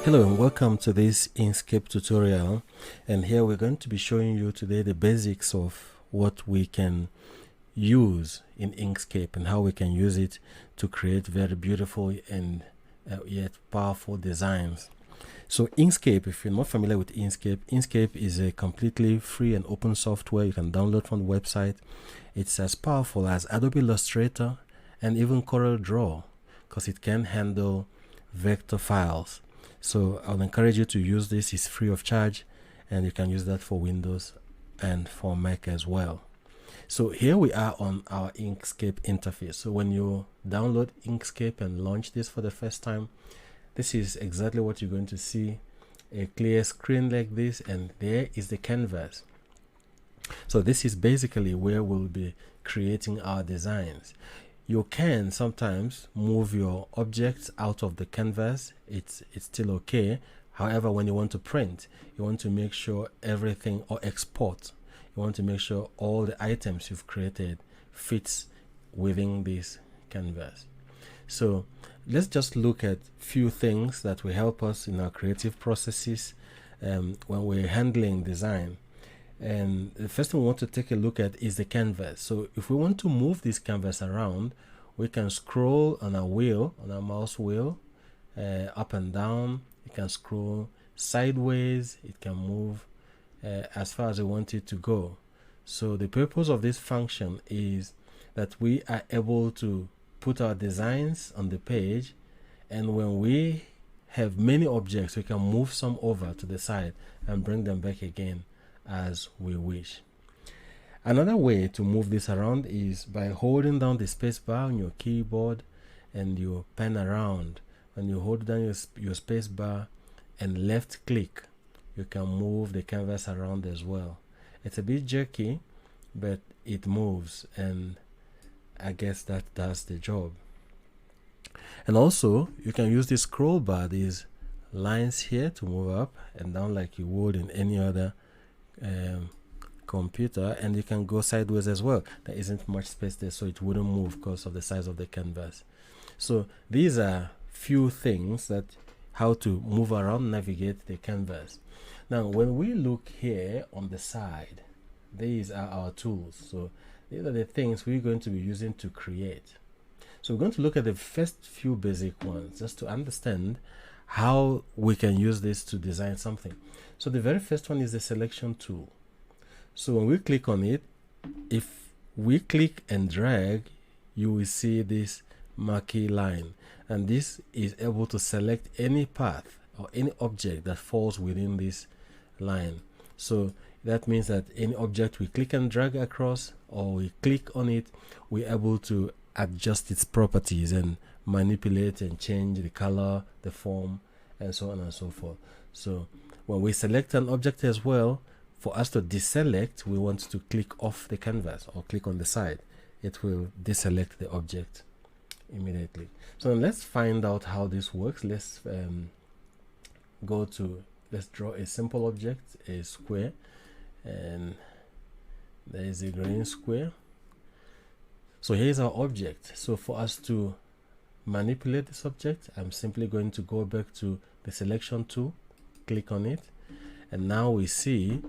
Hello and welcome to this Inkscape tutorial, and here we're going to be showing you today the basics of what we can use in Inkscape and how we can use it to create very beautiful and yet powerful designs. So Inkscape, if you're not familiar with Inkscape, Inkscape is a completely free and open software you can download from the website. It's as powerful as Adobe Illustrator and even CorelDRAW because it can handle vector files. So I'll encourage you to use this. It's free of charge, and you can use that for Windows and for Mac as well. So here we are on our Inkscape interface. So when you download Inkscape and launch this for the first time, this is exactly what you're going to see: a clear screen like this, and there is the canvas. So this is basically where we'll be creating our designs. You can sometimes move your objects out of the canvas. It's still okay. However, when you want to print, you want to make sure everything, or export, you want to make sure all the items you've created fits within this canvas. So let's just look at few things that will help us in our creative processes when we're handling design. And the first thing we want to take a look at is the canvas. So if we want to move this canvas around, we can scroll on our wheel, on our mouse wheel, up and down. You can scroll sideways. It can move as far as we want it to go. So the purpose of this function is that we are able to put our designs on the page, and when we have many objects, we can move some over to the side and bring them back again as we wish. Another way to move this around is by holding down the space bar on your keyboard and you pan around. When you hold down your space bar and left click, you can move the canvas around as well. It's a bit jerky, but it moves, and I guess that does the job. And also you can use the scroll bar, these lines here, to move up and down like you would in any other computer, and you can go sideways as well. There isn't much space there, so it wouldn't move because of the size of the canvas. So these are few things that how to move around, navigate the canvas. Now when we look here on the side, these are our tools. So these are the things we're going to be using to create. So we're going to look at the first few basic ones just to understand how we can use this to design something. So the very first one is the selection tool. So when we click on it, if we click and drag, you will see this marquee line, and this is able to select any path or any object that falls within this line. So that means that any object we click and drag across, or we click on it, we're able to adjust its properties and manipulate and change the color, the form, and so on and so forth. So when we select an object as well, for us to deselect, we want to click off the canvas or click on the side. It will deselect the object immediately. So let's find out how this works. Let's draw a simple object, a square, and there is a green square. So here's our object. So for us to manipulate this object, I'm simply going to go back to the selection tool, click on it, and now we see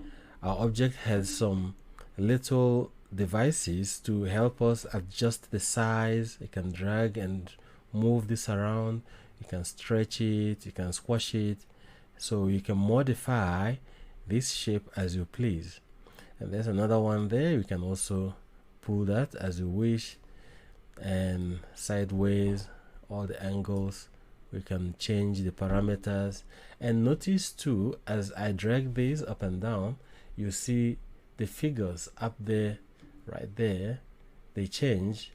our object has some little devices to help us adjust the size. You can drag and move this around, you can stretch it, you can squash it, so you can modify this shape as you please. And there's another one there. You can also pull that as you wish, and sideways, all the angles. We can change the parameters. And notice too, as I drag these up and down, you see the figures up there, right there, they change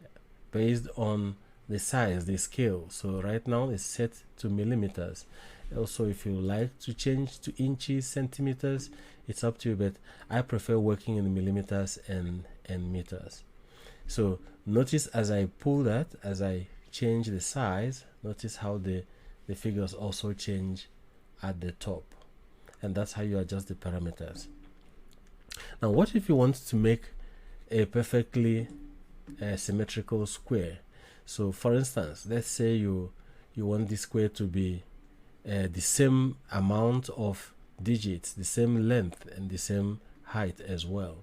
based on the size, the scale. So right now it's set to millimeters. Also, if you like to change to inches, centimeters, it's up to you, but I prefer working in millimeters and meters. So notice as I pull that, as I change the size, notice how the figures also change at the top, and that's how you adjust the parameters. Now what if you want to make a perfectly symmetrical square? So for instance, let's say you want this square to be the same amount of digits, the same length and the same height as well.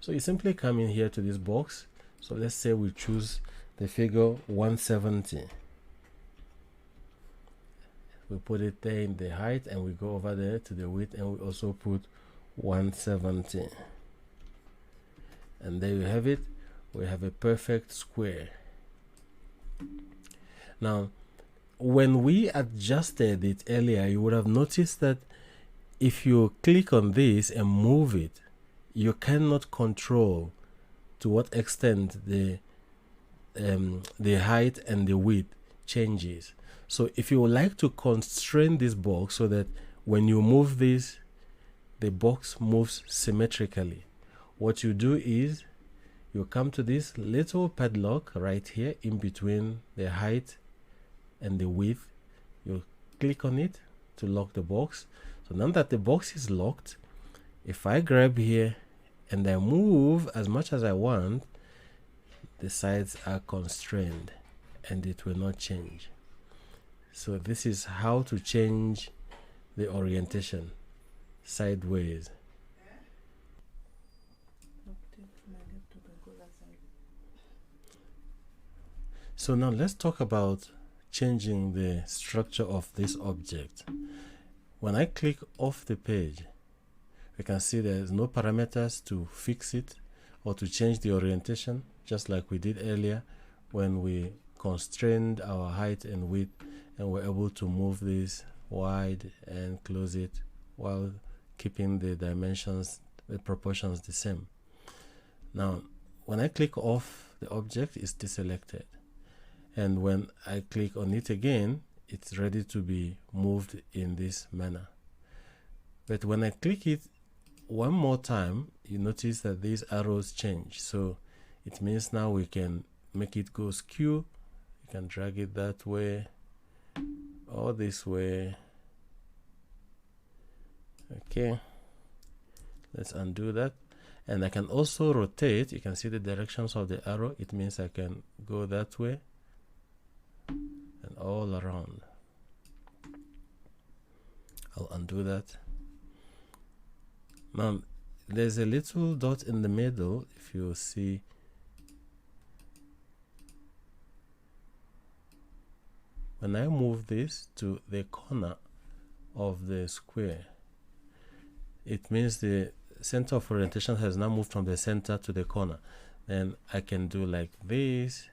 So you simply come in here to this box. So let's say we choose the figure 170. We put it there in the height, and we go over there to the width, and we also put 170. And there you have it. We have a perfect square. Now, when we adjusted it earlier, you would have noticed that if you click on this and move it, you cannot control to what extent the height and the width changes. So if you would like to constrain this box so that when you move this, the box moves symmetrically, what you do is you come to this little padlock right here in between the height and the width. You click on it to lock the box. So now that the box is locked, if I grab here and I move as much as I want, the sides are constrained and it will not change. So this is how to change the orientation sideways. So now let's talk about changing the structure of this object. When I click off the page, we can see there's no parameters to fix it or to change the orientation, just like we did earlier when we constrained our height and width and were able to move this wide and close it while keeping the dimensions, the proportions the same. Now, when I click off the object, it's deselected. And when I click on it again, it's ready to be moved in this manner. But when I click it one more time, you notice that these arrows change. So it means now we can make it go skew. You can drag it that way or this way. Okay, let's undo that. And I can also rotate. You can see the directions of the arrow. It means I can go that way and all around. I'll undo that. Now there's a little dot in the middle. If you see, when I move this to the corner of the square, it means the center of orientation has now moved from the center to the corner. Then I can do like this.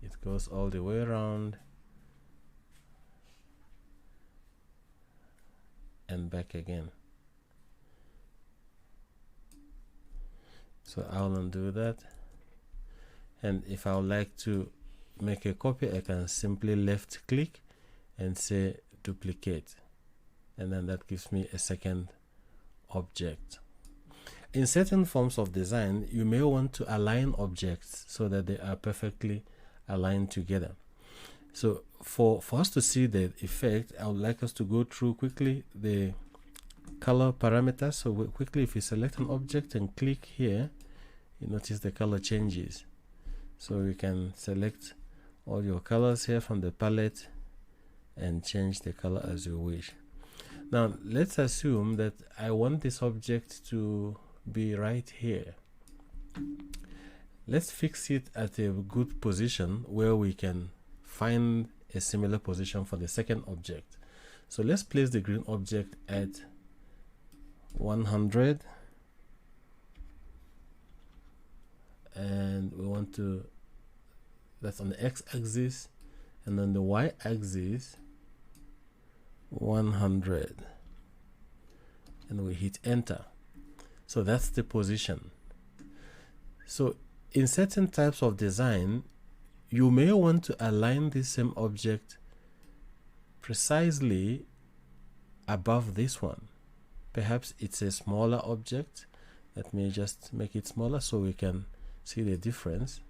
It goes all the way around and back again. So I'll undo that. And if I would like to make a copy, I can simply left click and say duplicate. And then that gives me a second object. In certain forms of design, you may want to align objects so that they are perfectly aligned together. So for us to see the effect, I would like us to go through quickly the color parameters. So quickly, if you select an object and click here, you notice the color changes. So you can select all your colors here from the palette and change the color as you wish. Now let's assume that I want this object to be right here. Let's fix it at a good position where we can find a similar position for the second object. So let's place the green object at 100, and we want to, that's on the x-axis, and on the y-axis 100, and we hit enter. So that's the position. So in certain types of design, you may want to align the same object precisely above this one. Perhaps it's a smaller object. Let me just make it smaller so we can see the difference.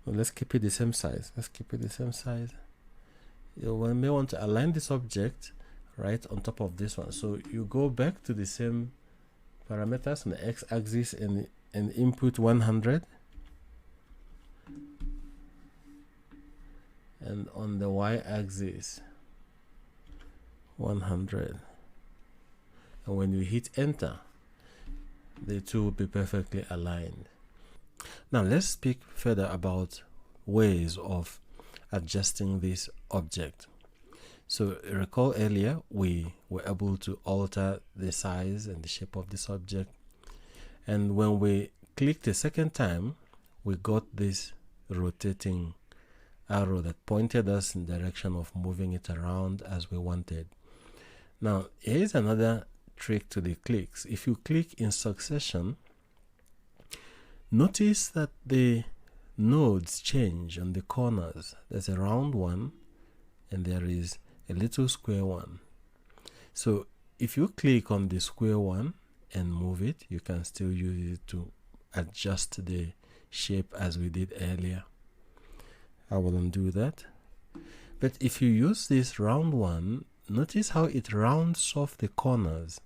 Well, let's keep it the same size. Let's keep it the same size. You may want to align this object right on top of this one. So you go back to the same parameters on the x-axis and input 100. and on the y-axis 100, and when you hit enter, the two will be perfectly aligned. Now let's speak further about ways of adjusting this object. So recall earlier we were able to alter the size and the shape of this object, and when we clicked the second time, we got this rotating arrow that pointed us in the direction of moving it around as we wanted. Now here's another trick to the clicks. If you click in succession, notice that the nodes change on the corners. There's a round one and there is a little square one. So if you click on the square one and move it, you can still use it to adjust the shape as we did earlier. I will undo that. But if you use this round one, notice how it rounds off the corners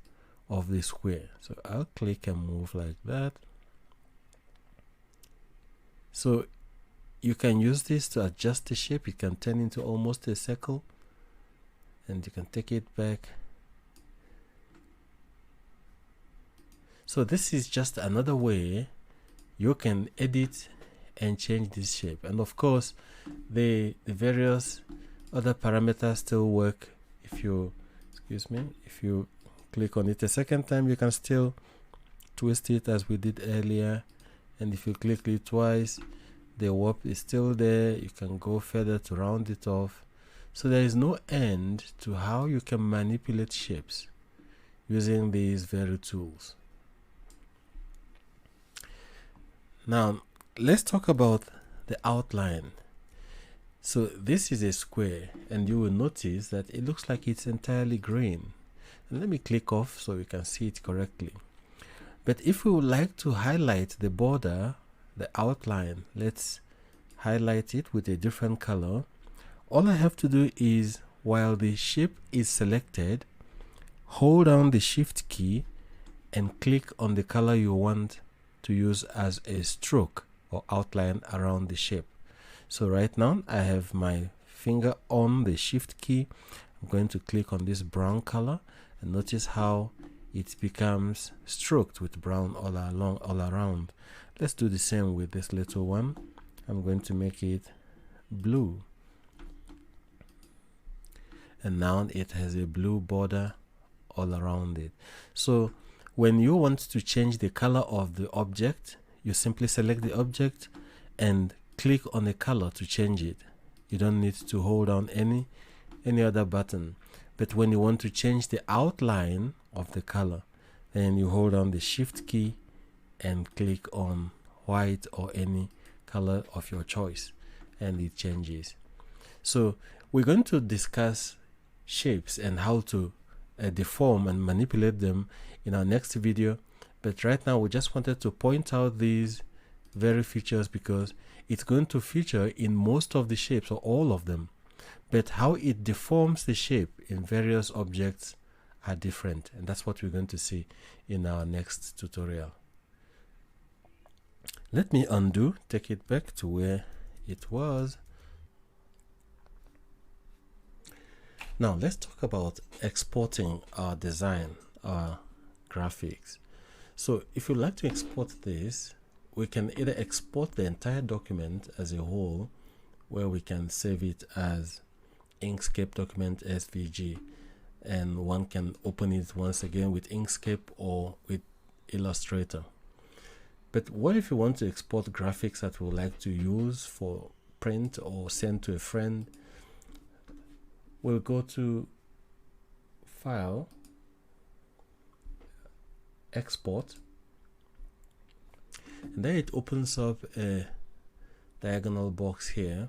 of the square. So I'll click and move like that. So you can use this to adjust the shape. It can turn into almost a circle, and you can take it back. So this is just another way you can edit and change this shape. And of course the various other parameters still work. If you if you click on it a second time, you can still twist it as we did earlier, and if you click it twice, the warp is still there. You can go further to round it off. So there is no end to how you can manipulate shapes using these very tools. Now let's talk about the outline. So this is a square, and you will notice that it looks like it's entirely green. And let me click off so you can see it correctly. But if we would like to highlight the border, the outline, let's highlight it with a different color. All I have to do is, while the shape is selected, hold down the shift key and click on the color you want to use as a stroke or outline around the shape. So right now I have my finger on the shift key. I'm going to click on this brown color, and notice how it becomes stroked with brown all around. Let's do the same with this little one. I'm going to make it blue, and now it has a blue border all around it. So when you want to change the color of the object, you simply select the object and click on a color to change it. You don't need to hold down any other button. But when you want to change the outline of the color, then you hold down the shift key and click on white or any color of your choice, and it changes. So we're going to discuss shapes and how to deform and manipulate them in our next video, but right now we just wanted to point out these very features because it's going to feature in most of the shapes or all of them, but how it deforms the shape in various objects are different, and that's what we're going to see in our next tutorial. Let me undo, take it back to where it was. Now let's talk about exporting our design, our graphics. So if you'd like to export this, we can either export the entire document as a whole, where we can save it as Inkscape document SVG, and one can open it once again with Inkscape or with Illustrator. But what if you want to export graphics that we would like to use for print or send to a friend? We'll go to File, Export, and then it opens up a diagonal box here.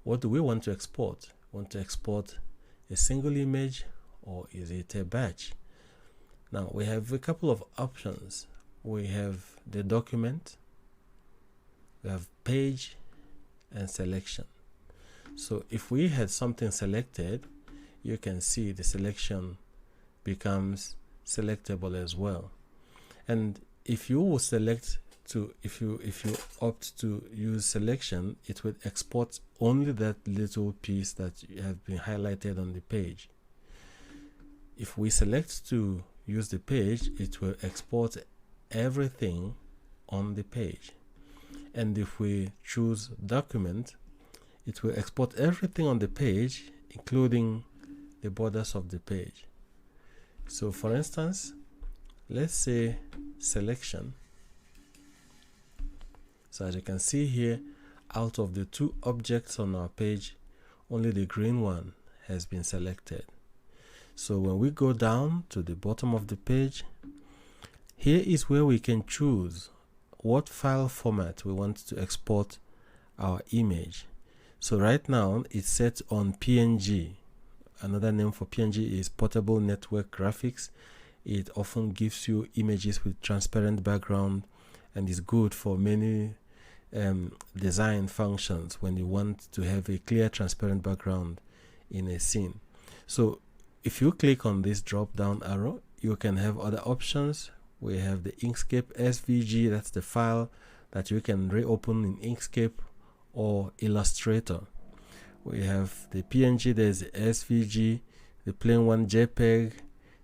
What do we want to export? Want to export a single image, or is it a batch? Now we have a couple of options. We have the document, we have page, and selection. So if we had something selected, you can see the selection becomes selectable as well. And if you will select to, if you opt to use selection, it will export only that little piece that has been highlighted on the page. If we select to use the page, it will export everything on the page. And if we choose document, it will export everything on the page, including the borders of the page. So for instance, let's say selection. So as you can see here, out of the 2 objects on our page, only the green one has been selected. So when we go down to the bottom of the page, here is where we can choose what file format we want to export our image. So right now it's set on PNG. Another name for PNG is portable network graphics. It often gives you images with transparent background and is good for many design functions when you want to have a clear transparent background in a scene. So if you click on this drop down arrow, you can have other options. We have the Inkscape SVG, that's the file that you can reopen in Inkscape or Illustrator. We have the PNG, there's the SVG, the plain one JPEG,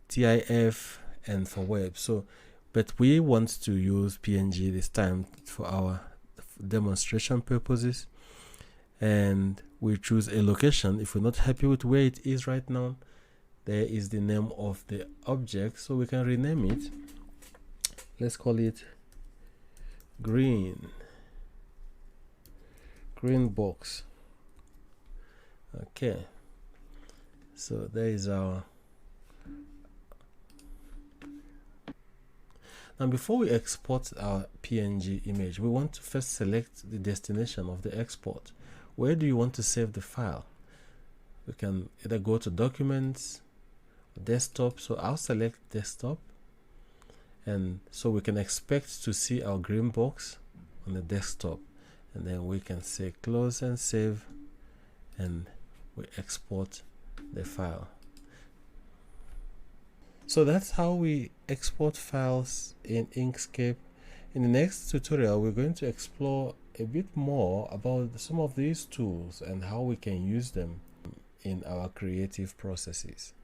TIF, and for web. So but we want to use PNG this time for our demonstration purposes, and we choose a location. If we're not happy with where it is right now, there is the name of the object, so we can rename it. Let's call it green box. Okay, so there is our. Now before we export our PNG image, we want to first select the destination of the export. Where do you want to save the file? We can either go to documents, desktop. So I'll select desktop, and so we can expect to see our green box on the desktop, and then we can say close and save, and we export the file. So that's how we export files in Inkscape. In the next tutorial, we're going to explore a bit more about some of these tools and how we can use them in our creative processes.